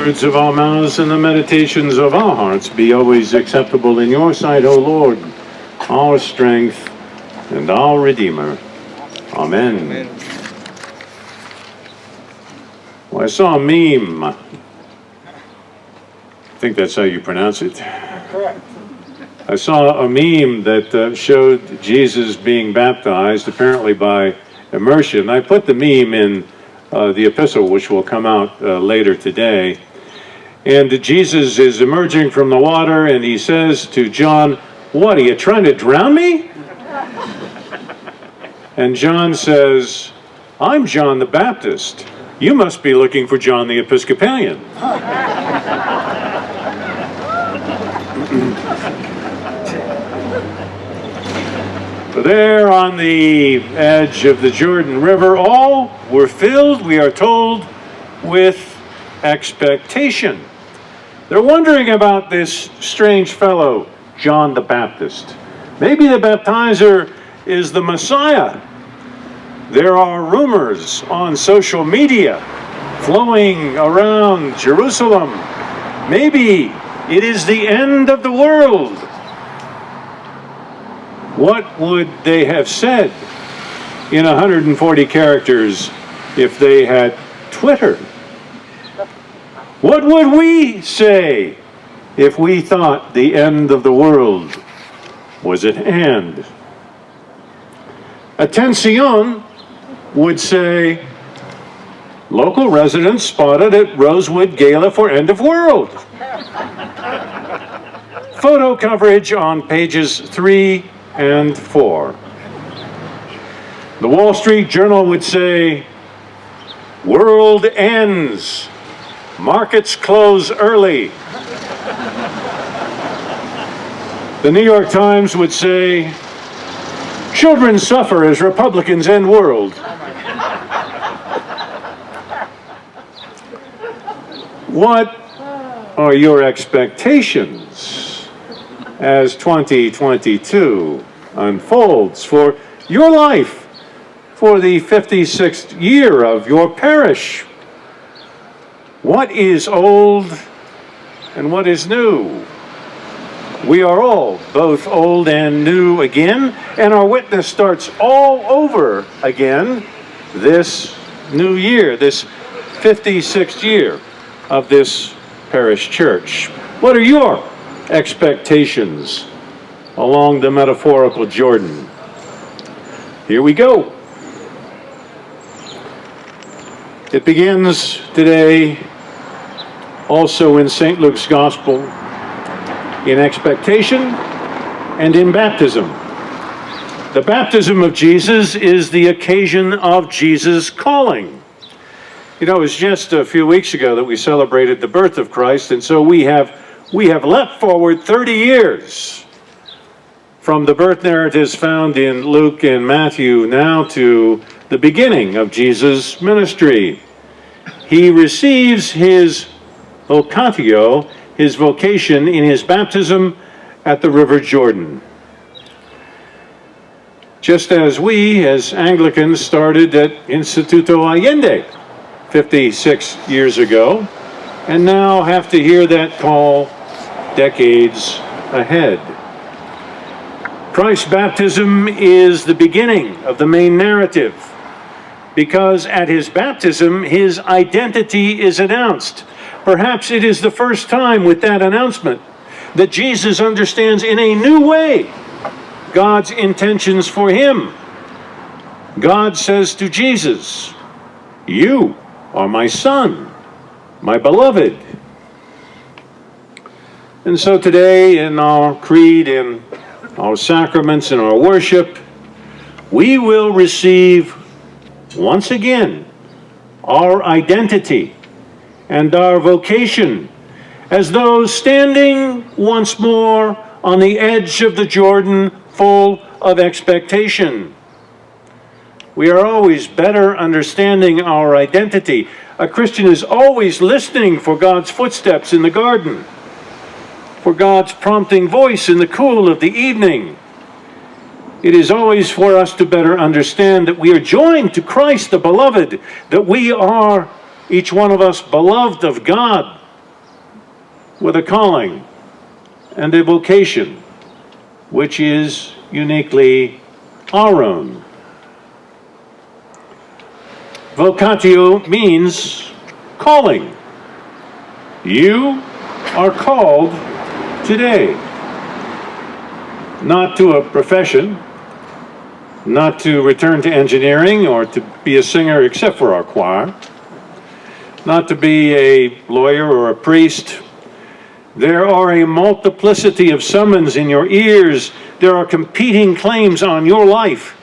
words of our mouths and the meditations of our hearts be always acceptable in your sight, O Lord, our strength and our Redeemer. Amen. Amen. Well, I saw a meme. I think that's how you pronounce it. Correct. I saw a meme that showed Jesus being baptized, apparently by immersion. I put the meme in the epistle, which will come out later today. And Jesus is emerging from the water, and he says to John, "What, are you trying to drown me?" And John says, "I'm John the Baptist. You must be looking for John the Episcopalian." There on the edge of the Jordan River, all were filled, we are told, with expectation. They're wondering about this strange fellow, John the Baptist. Maybe the baptizer is the Messiah. There are rumors on social media flowing around Jerusalem. Maybe it is the end of the world. What would they have said in 140 characters if they had Twitter? What would we say if we thought the end of the world was at hand? Attention would say, local residents spotted at Rosewood Gala for end of world. Photo coverage on pages 3 and 4. The Wall Street Journal would say, world ends, markets close early. The New York Times would say, children suffer as Republicans end world. What are your expectations as 2022 unfolds for your life, for the 56th year of your parish? What is old and what is new? We are all both old and new again, and our witness starts all over again this new year, this 56th year of this parish church. What are your expectations along the metaphorical Jordan? Here we go. It begins today also in St. Luke's Gospel in expectation and in baptism. The baptism of Jesus is the occasion of Jesus' calling. You know, it was just a few weeks ago that we celebrated the birth of Christ, and so we have leapt forward 30 years from the birth narratives found in Luke and Matthew now to the beginning of Jesus' ministry. He receives his vocatio, his vocation, in his baptism at the River Jordan. Just as we, as Anglicans, started at Instituto Allende 56 years ago, and now have to hear that call decades ahead. Christ's baptism is the beginning of the main narrative, because at his baptism, his identity is announced. Perhaps it is the first time with that announcement that Jesus understands in a new way God's intentions for him. God says to Jesus, "You are my son, my beloved." And so today in our creed, in our sacraments, in our worship, we will receive once again our identity and our vocation as those standing once more on the edge of the Jordan, full of expectation. We are always better understanding our identity. A Christian is always listening for God's footsteps in the garden, for God's prompting voice in the cool of the evening. It is always for us to better understand that we are joined to Christ the beloved, that we are, each one of us, beloved of God, with a calling and a vocation which is uniquely our own. Vocatio means calling. You are called today, not to a profession, not to return to engineering or to be a singer except for our choir, not to be a lawyer or a priest. There are a multiplicity of summons in your ears. There are competing claims on your life.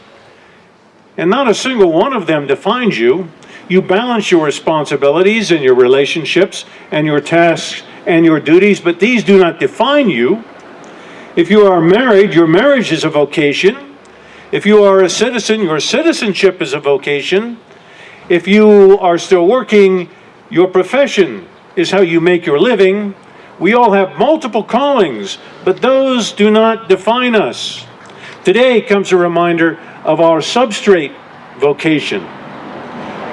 And not a single one of them defines you. You balance your responsibilities and your relationships and your tasks and your duties, but these do not define you. If you are married, your marriage is a vocation. If you are a citizen, your citizenship is a vocation. If you are still working, your profession is how you make your living. We all have multiple callings, but those do not define us. Today comes a reminder of our substrate vocation,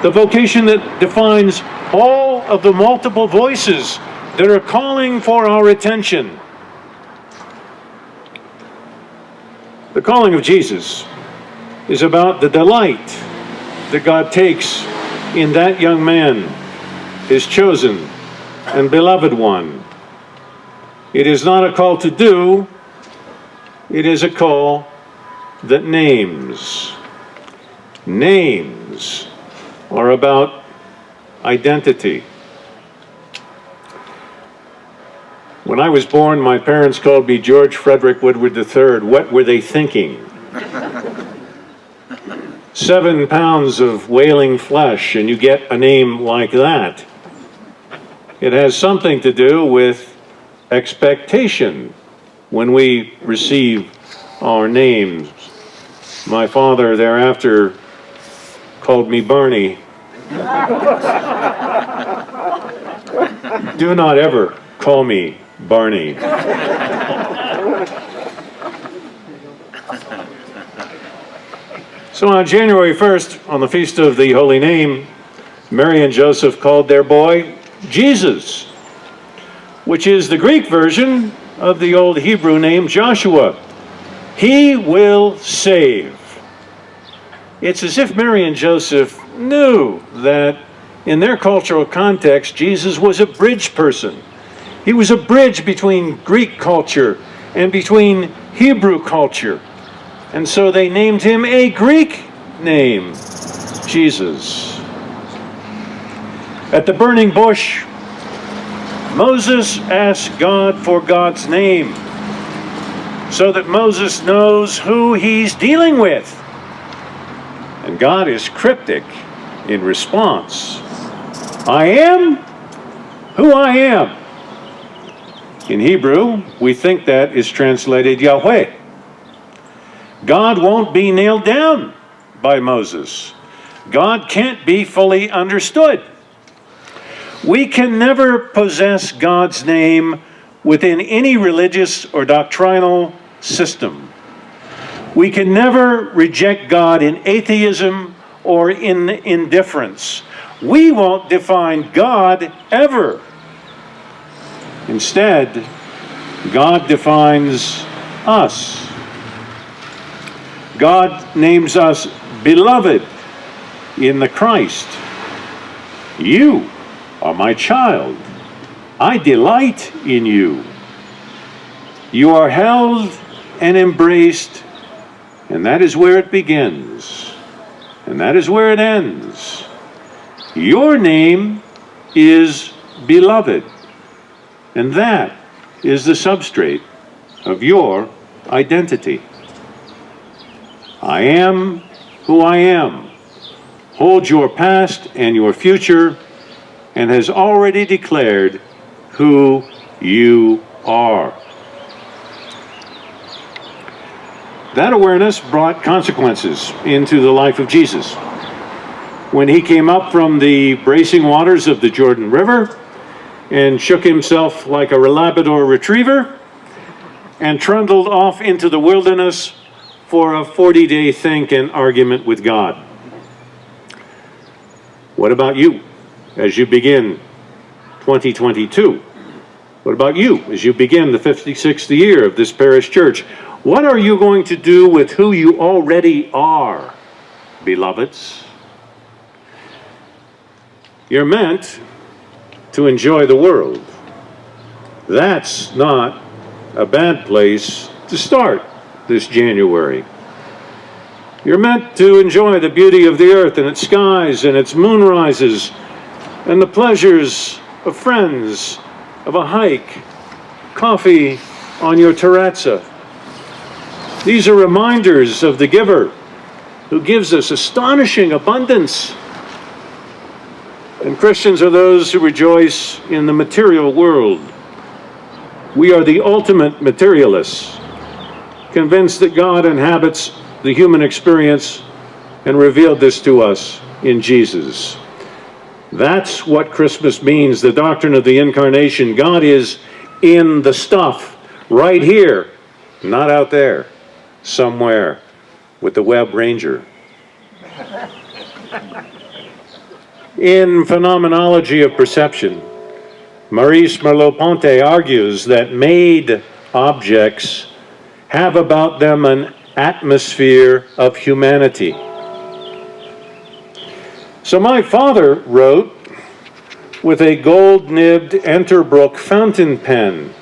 the vocation that defines all of the multiple voices that are calling for our attention. The calling of Jesus is about the delight that God takes in that young man, his chosen and beloved one. It is not a call to do, it is a call that names. Names are about identity. When I was born, my parents called me George Frederick Woodward III. What were they thinking? 7 pounds of wailing flesh, and you get a name like that. It has something to do with expectation when we receive our names. My father thereafter called me Barney. Do not ever call me Barney. So on January 1st, on the Feast of the Holy Name, Mary and Joseph called their boy Jesus, which is the Greek version of the old Hebrew name Joshua. He will save. It's as if Mary and Joseph knew that in their cultural context, Jesus was a bridge person. He was a bridge between Greek culture and between Hebrew culture. And so they named him a Greek name, Jesus. At the burning bush, Moses asked God for God's name so that Moses knows who he's dealing with. And God is cryptic in response. I am who I am. In Hebrew, we think that is translated Yahweh. God won't be nailed down by Moses. God can't be fully understood. We can never possess God's name within any religious or doctrinal system. We can never reject God in atheism or in indifference. We won't define God ever. Instead, God defines us. God names us beloved in the Christ. You are my child. I delight in you. You are held and embraced, and that is where it begins, and that is where it ends. Your name is beloved, and that is the substrate of your identity. I am who I am holds your past and your future and has already declared who you are. That awareness brought consequences into the life of Jesus. When he came up from the bracing waters of the Jordan River and shook himself like a Labrador retriever and trundled off into the wilderness for a 40-day think and argument with God. What about you as you begin 2022? What about you as you begin the 56th year of this parish church? What are you going to do with who you already are, beloveds? You're meant to enjoy the world. That's not a bad place to start this January. You're meant to enjoy the beauty of the earth and its skies and its moonrises and the pleasures of friends, of a hike, coffee on your terrazza. These are reminders of the giver who gives us astonishing abundance. And Christians are those who rejoice in the material world. We are the ultimate materialists, convinced that God inhabits the human experience and revealed this to us in Jesus. That's what Christmas means, the doctrine of the Incarnation. God is in the stuff, right here, not out there, somewhere, with the Webb Ranger. In Phenomenology of Perception, Maurice Merleau-Ponty argues that made objects have about them an atmosphere of humanity. So my father wrote with a gold-nibbed Enterbrook fountain pen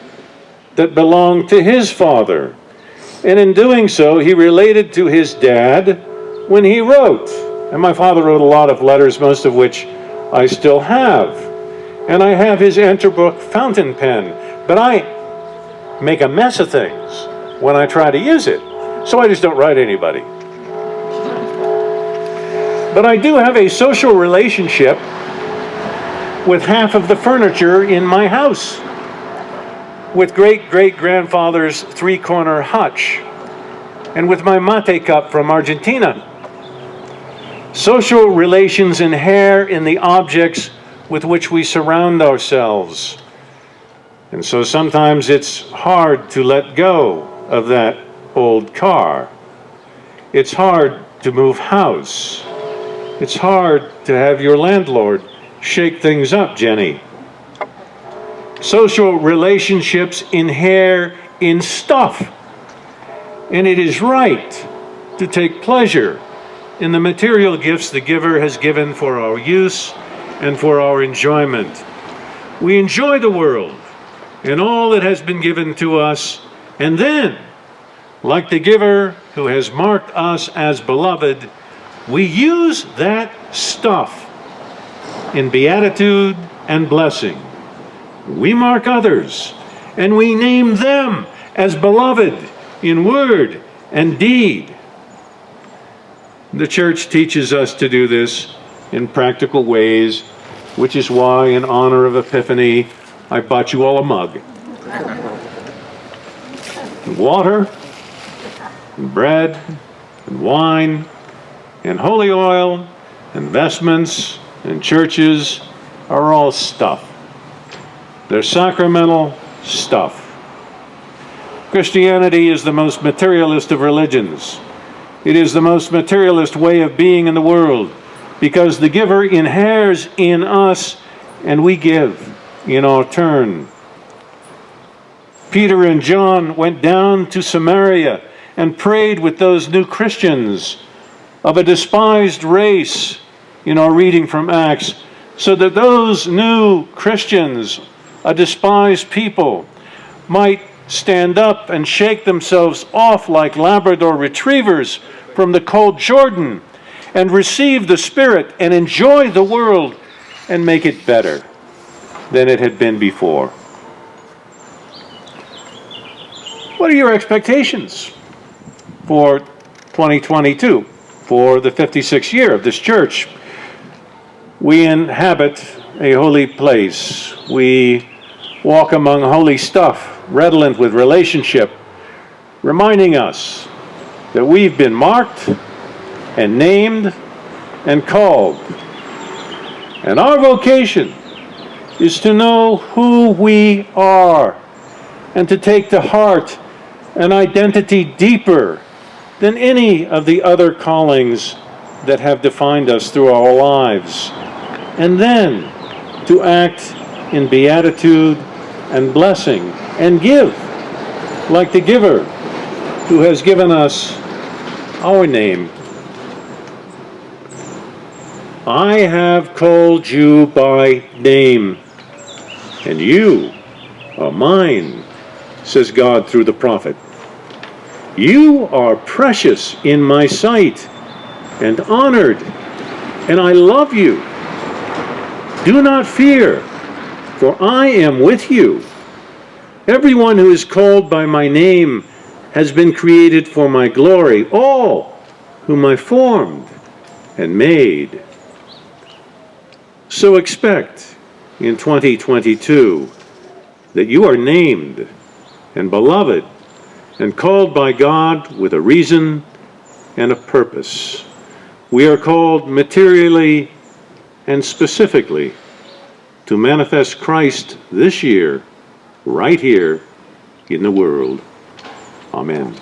that belonged to his father. And in doing so, he related to his dad when he wrote. And my father wrote a lot of letters, most of which I still have. And I have his Enterbrook fountain pen. But I make a mess of things when I try to use it. So I just don't write anybody. But I do have a social relationship with half of the furniture in my house, with great-great-grandfather's three-corner hutch, and with my mate cup from Argentina. Social relations inhere in the objects with which we surround ourselves. And so sometimes it's hard to let go of that old car. It's hard to move house. It's hard to have your landlord shake things up, Jenny. Social relationships inhere in stuff. And it is right to take pleasure in the material gifts the giver has given for our use and for our enjoyment. We enjoy the world and all that has been given to us, and then, like the giver who has marked us as beloved, we use that stuff in beatitude and blessing. We mark others, and we name them as beloved in word and deed. The church teaches us to do this in practical ways, which is why, in honor of Epiphany, I bought you all a mug. Water, and bread, and wine, and holy oil, and vestments, and churches are all stuff. They're sacramental stuff. Christianity is the most materialist of religions. It is the most materialist way of being in the world, because the giver inheres in us and we give in our turn. Peter and John went down to Samaria and prayed with those new Christians of a despised race in our reading from Acts, so that those new Christians, a despised people, might stand up and shake themselves off like Labrador retrievers from the cold Jordan and receive the Spirit and enjoy the world and make it better than it had been before. What are your expectations for 2022, for the 56th year of this church? We inhabit a holy place. We walk among holy stuff, redolent with relationship, reminding us that we've been marked and named and called. And our vocation is to know who we are and to take to heart an identity deeper than any of the other callings that have defined us through our lives. And then to act in beatitude and blessing and give, like the giver who has given us our name. I have called you by name, and you are mine, says God through the prophet. You are precious in my sight and honored, and I love you. Do not fear, for I am with you. Everyone who is called by my name has been created for my glory, all whom I formed and made. So expect in 2022 that you are named and beloved and called by God with a reason and a purpose. We are called materially and specifically to manifest Christ this year, right here in the world. Amen.